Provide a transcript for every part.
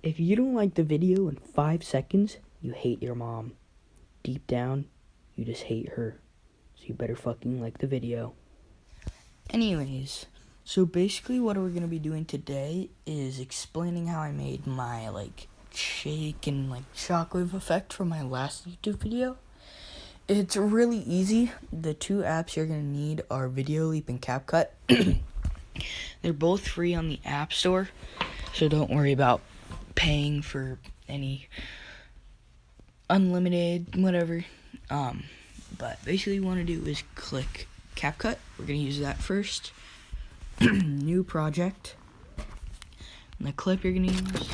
If you don't like the video in 5 seconds, you hate your mom. Deep down, you just hate her. So you better fucking like the video. Anyways, so basically what we're going to be doing today is explaining how I made my, shake and, shockwave effect from my last YouTube video. It's really easy. The two apps you're going to need are Video Leap and CapCut. They're both free on the App Store, so don't worry about paying for any unlimited whatever. But basically what you want to do is click CapCut. We're going to use that first. New project. And the clip you're going to use.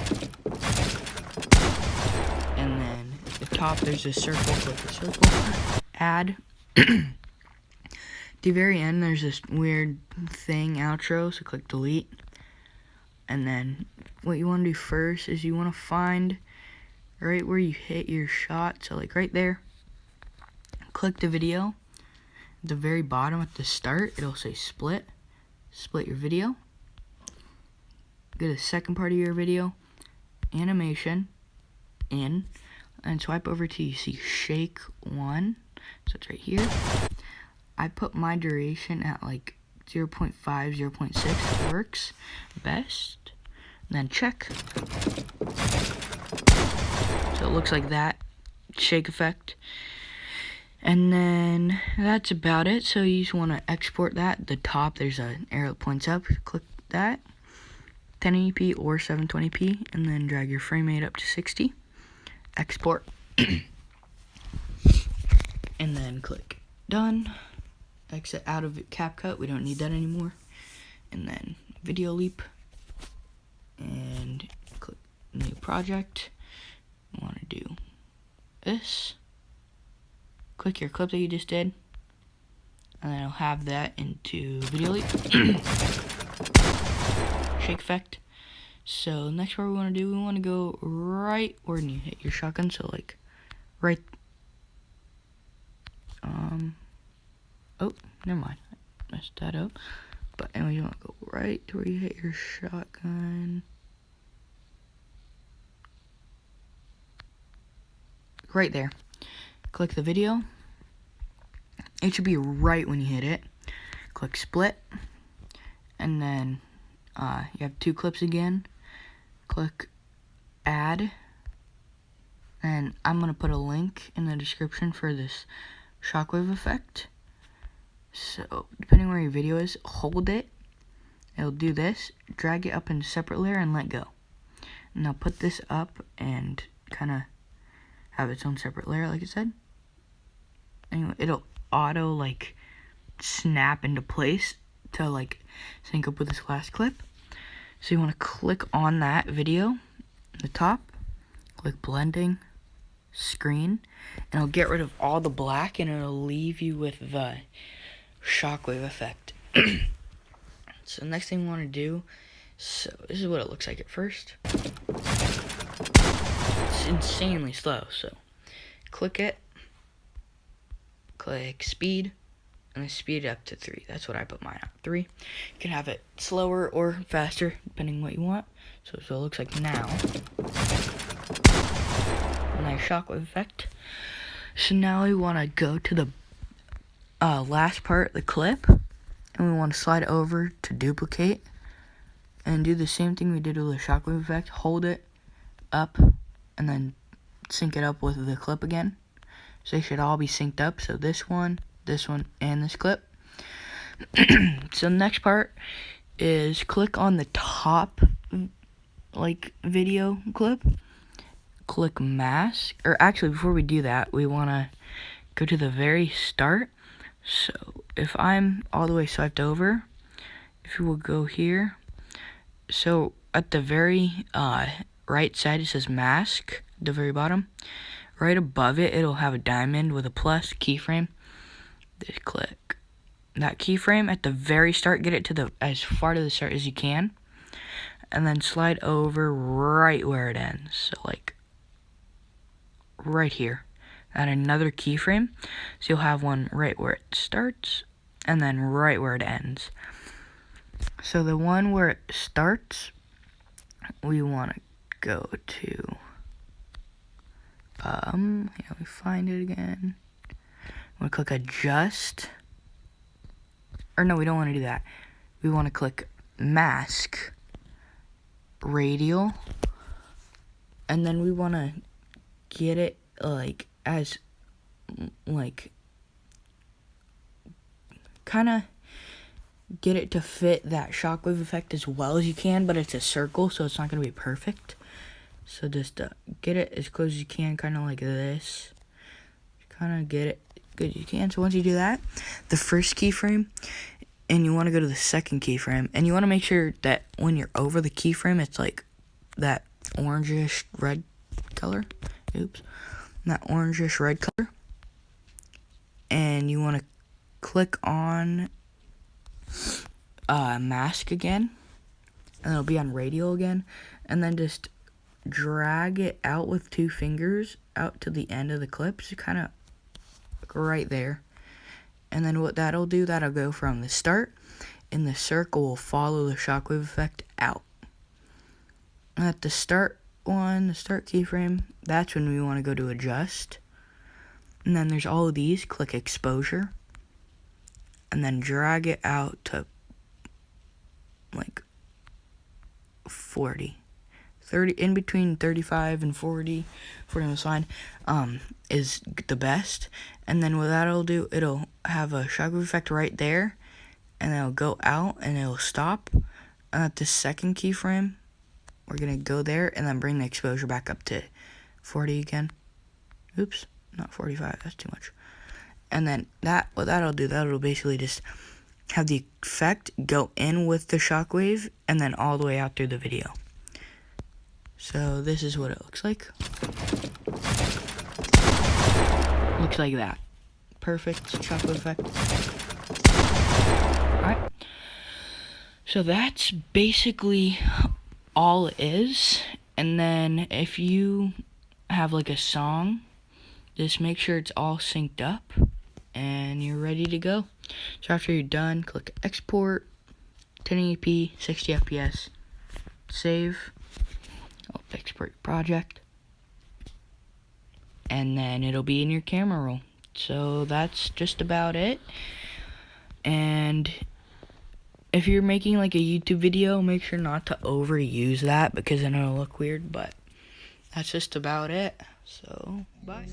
And then at the top there's a circle. Click the circle. Add. At the very end there's this weird thing, outro, so click delete. And then what you want to do first is you want to find right where you hit your shot, so right there. Click the video. At the very bottom at the start it'll say split your video. Go to the second part of your video, animation, in, and swipe over to you see shake 1, so it's right here. I put my duration at 0.5, 0.6 works best. And then check. So it looks like that shake effect. And then that's about it. So you just want to export that. At the top there's an arrow that points up. Click that. 1080p or 720p, and then drag your frame rate up to 60. Export. And then click done. Exit out of CapCut, we don't need that anymore. And then Video Leap, and click new project. You want to do this. Click your clip that you just did, and then I'll have that into Video Leap. Shake effect. So next part we want to do, we want to go right where you hit your shotgun, so right. Oh, never mind, I messed that up. But anyway, you want to go right to where you hit your shotgun. Right there. Click the video. It should be right when you hit it. Click split. And then you have two clips again. Click add. And I'm going to put a link in the description for this shockwave effect. So, depending where your video is, hold it. It'll do this. Drag it up in a separate layer and let go. Now put this up and kind of have its own separate layer, like it said. Anyway, it'll auto snap into place to sync up with this last clip. So you want to click on that video at the top, click blending, screen, and it'll get rid of all the black and it'll leave you with the shockwave effect. So next thing we want to do, so this is what it looks like at first. It's insanely slow, so click it, click speed, and then speed it up to 3. That's what I put mine at, 3. You can have it slower or faster, depending on what you want. So it looks like now. Nice shockwave effect. So now we want to go to the last part of the clip, and we want to slide over to duplicate, and do the same thing we did with the shockwave effect. Hold it up, and then sync it up with the clip again. So they should all be synced up. So this one, and this clip. So the next part is click on the top video clip. Click mask. Or actually, before we do that, we want to go to the very start. So if I'm all the way swiped over, if you will go here. So at the very right side it says mask, at the very bottom. Right above it, it'll have a diamond with a plus keyframe. Just click that keyframe at the very start. Get it to as far to the start as you can, and then slide over right where it ends. So right here. Add another keyframe, so you'll have one right where it starts, and then right where it ends. So the one where it starts, we want to go to, let me find it again. I'm gonna click adjust, or no, we don't want to do that. We want to click mask, radial, and then we want to get it like as like kind of get it to fit that shockwave effect as well as you can, but it's a circle, so it's not going to be perfect. So just get it as close as you can, kind of like this. Kind of get it good as you can. So once you do that, the first keyframe, and you want to go to the second keyframe, and you want to make sure that when you're over the keyframe, it's like that orangish red color. Oops. That orangish red color. And you want to click on mask again, and it'll be on radial again, and then just drag it out with 2 fingers out to the end of the clips, kind of right there. And then what that'll do, that'll go from the start, and the circle will follow the shockwave effect out. And at the start one, the start keyframe, that's when we want to go to adjust. And then there's all of these, click exposure, and then drag it out to like 40. 30, in between 35 and 40 was fine, is the best. And then what that'll do, it'll have a shockwave effect right there, and it'll go out and it'll stop. And at the second keyframe, we're gonna go there and then bring the exposure back up to 40 again. Oops, not 45, that's too much. And then what that'll do, that'll basically just have the effect go in with the shockwave and then all the way out through the video. So this is what it looks like. Looks like that. Perfect shockwave effect. Alright. So that's basically all it is. And then if you have like a song, just make sure it's all synced up and you're ready to go. So after you're done, click export, 1080p, 60 FPS, save. I'll export your project, and then it'll be in your camera roll. So that's just about it. And if you're making like a YouTube video, make sure not to overuse that because then it'll look weird. But that's just about it. So bye.